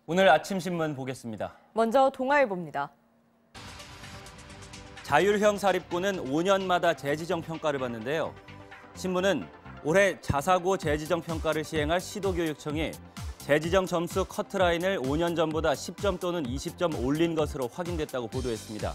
오늘 아침 신문 보겠습니다. 먼저 동아일보입니다. 자율형 사립고는 5년마다 재지정 평가를 받는데요. 신문은 올해 자사고 재지정 평가를 시행할 시도교육청이 재지정 점수 커트라인을 5년 전보다 10점 또는 20점 올린 것으로 확인됐다고 보도했습니다.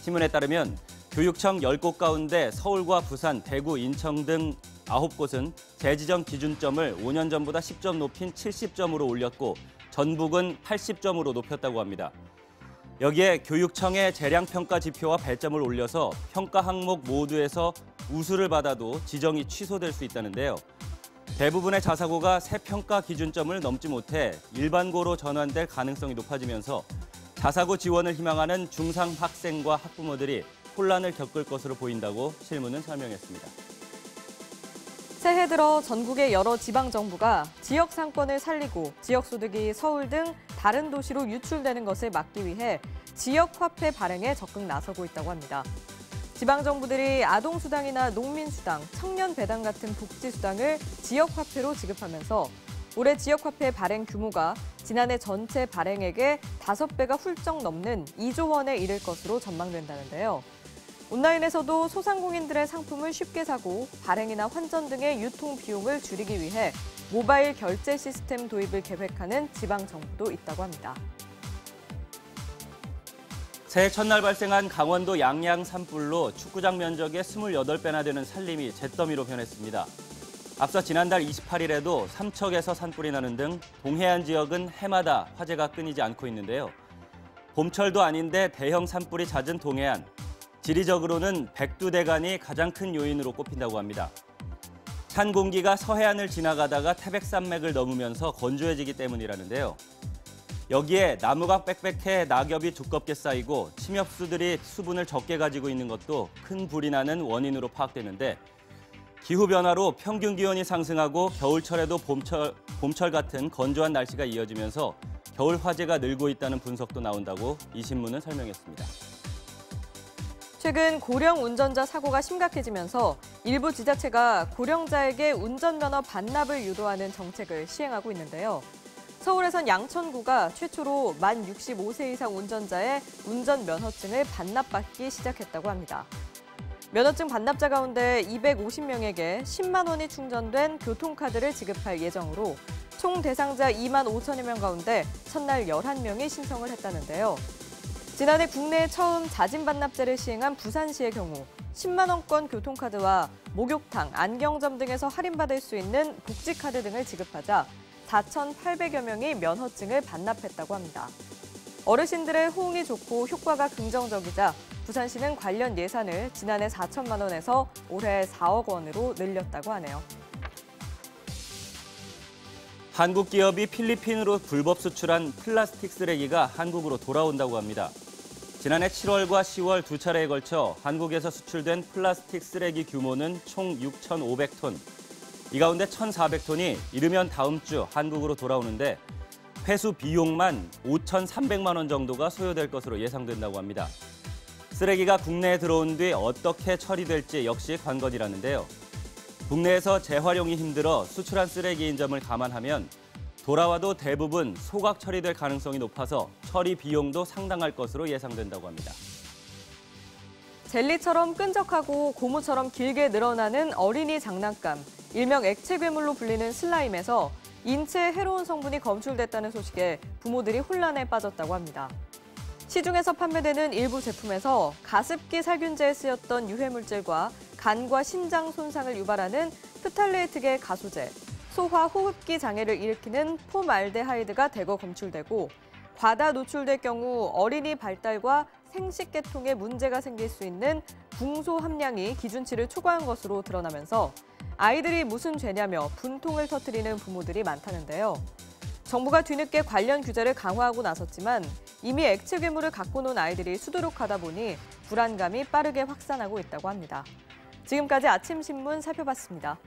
신문에 따르면 교육청 10곳 가운데 서울과 부산, 대구, 인천 등 9곳은 재지정 기준점을 5년 전보다 10점 높인 70점으로 올렸고 전북은 80점으로 높였다고 합니다. 여기에 교육청의 재량평가 지표와 배점을 올려서 평가 항목 모두에서 우수를 받아도 지정이 취소될 수 있다는데요. 대부분의 자사고가 새 평가 기준점을 넘지 못해 일반고로 전환될 가능성이 높아지면서 자사고 지원을 희망하는 중3 학생과 학부모들이 혼란을 겪을 것으로 보인다고 실무는 설명했습니다. 새해 들어 전국의 여러 지방정부가 지역 상권을 살리고 지역 소득이 서울 등 다른 도시로 유출되는 것을 막기 위해 지역 화폐 발행에 적극 나서고 있다고 합니다. 지방정부들이 아동수당이나 농민수당, 청년배당 같은 복지수당을 지역 화폐로 지급하면서 올해 지역 화폐 발행 규모가 지난해 전체 발행액의 5배가 훌쩍 넘는 2조 원에 이를 것으로 전망된다는데요. 온라인에서도 소상공인들의 상품을 쉽게 사고 발행이나 환전 등의 유통 비용을 줄이기 위해 모바일 결제 시스템 도입을 계획하는 지방정부도 있다고 합니다. 새해 첫날 발생한 강원도 양양 산불로 축구장 면적의 28배나 되는 산림이 잿더미로 변했습니다. 앞서 지난달 28일에도 삼척에서 산불이 나는 등 동해안 지역은 해마다 화재가 끊이지 않고 있는데요. 봄철도 아닌데 대형 산불이 잦은 동해안. 지리적으로는 백두대간이 가장 큰 요인으로 꼽힌다고 합니다. 찬 공기가 서해안을 지나가다가 태백산맥을 넘으면서 건조해지기 때문이라는데요. 여기에 나무가 빽빽해 낙엽이 두껍게 쌓이고 침엽수들이 수분을 적게 가지고 있는 것도 큰 불이 나는 원인으로 파악되는데 기후변화로 평균 기온이 상승하고 겨울철에도 봄철 같은 건조한 날씨가 이어지면서 겨울 화재가 늘고 있다는 분석도 나온다고 이 신문은 설명했습니다. 최근 고령 운전자 사고가 심각해지면서 일부 지자체가 고령자에게 운전면허 반납을 유도하는 정책을 시행하고 있는데요. 서울에선 양천구가 최초로 만 65세 이상 운전자의 운전면허증을 반납받기 시작했다고 합니다. 면허증 반납자 가운데 250명에게 10만 원이 충전된 교통카드를 지급할 예정으로 총 대상자 2만 5천여 명 가운데 첫날 11명이 신청을 했다는데요. 지난해 국내에 처음 자진 반납제를 시행한 부산시의 경우 10만 원권 교통카드와 목욕탕, 안경점 등에서 할인받을 수 있는 복지카드 등을 지급하자 4,800여 명이 면허증을 반납했다고 합니다. 어르신들의 호응이 좋고 효과가 긍정적이자 부산시는 관련 예산을 지난해 4천만 원에서 올해 4억 원으로 늘렸다고 하네요. 한국 기업이 필리핀으로 불법 수출한 플라스틱 쓰레기가 한국으로 돌아온다고 합니다. 지난해 7월과 10월 두 차례에 걸쳐 한국에서 수출된 플라스틱 쓰레기 규모는 총 6,500톤. 이 가운데 1,400톤이 이르면 다음 주 한국으로 돌아오는데 회수 비용만 5,300만 원 정도가 소요될 것으로 예상된다고 합니다. 쓰레기가 국내에 들어온 뒤 어떻게 처리될지 역시 관건이라는데요. 국내에서 재활용이 힘들어 수출한 쓰레기인 점을 감안하면 돌아와도 대부분 소각 처리될 가능성이 높아서 처리 비용도 상당할 것으로 예상된다고 합니다. 젤리처럼 끈적하고 고무처럼 길게 늘어나는 어린이 장난감, 일명 액체 괴물로 불리는 슬라임에서 인체에 해로운 성분이 검출됐다는 소식에 부모들이 혼란에 빠졌다고 합니다. 시중에서 판매되는 일부 제품에서 가습기 살균제에 쓰였던 유해물질과 간과 신장 손상을 유발하는 프탈레이트계 가소제, 소화 호흡기 장애를 일으키는 폼알데하이드가 대거 검출되고 과다 노출될 경우 어린이 발달과 생식계통에 문제가 생길 수 있는 붕소 함량이 기준치를 초과한 것으로 드러나면서 아이들이 무슨 죄냐며 분통을 터뜨리는 부모들이 많다는데요. 정부가 뒤늦게 관련 규제를 강화하고 나섰지만 이미 액체 괴물을 갖고 논 아이들이 수두룩하다 보니 불안감이 빠르게 확산하고 있다고 합니다. 지금까지 아침 신문 살펴봤습니다.